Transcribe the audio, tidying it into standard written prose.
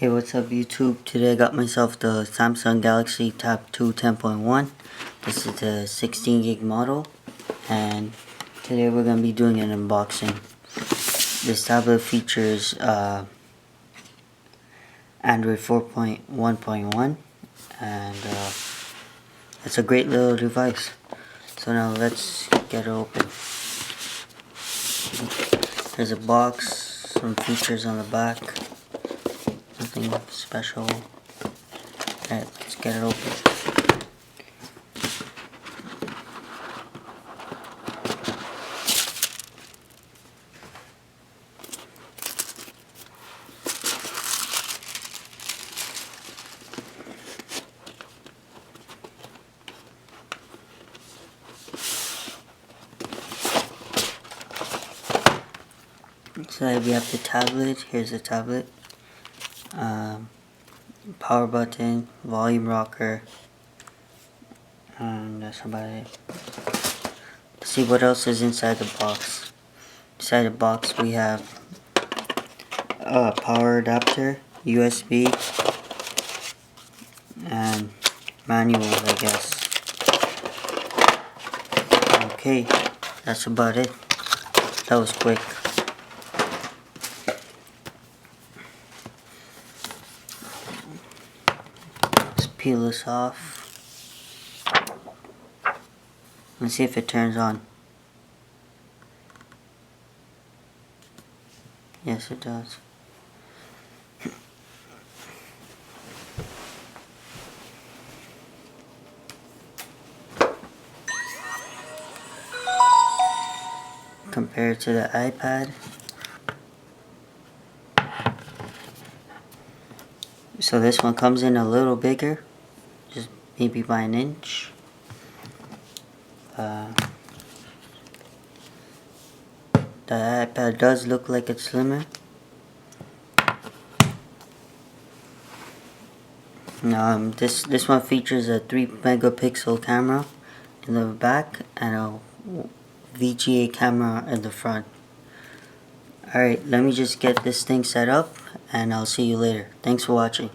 Hey, what's up YouTube? Today I got myself the Samsung Galaxy Tab 2 10.1. This is the 16 gig model, and today we're going to be doing an unboxing. This tablet features Android 4.1.1, and it's a great little device. So now let's get it open. There's a box, some features on the back. Nothing special. Alright, let's get it open. So we have the tablet. Here's the tablet. Power button, volume rocker, and that's about it. Let's see what else is inside the box. Inside the box we have a power adapter, USB, and manual, I guess. Okay, that's about it. That was quick. Let's peel this off. Let's see if it turns on. Yes, it does. Compared to the iPad, so this one comes in a little bigger, just maybe by an inch. The iPad does look like it's slimmer. This one features a 3 megapixel camera in the back and a VGA camera in the front. Alright, let me just get this thing set up and I'll see you later. Thanks for watching.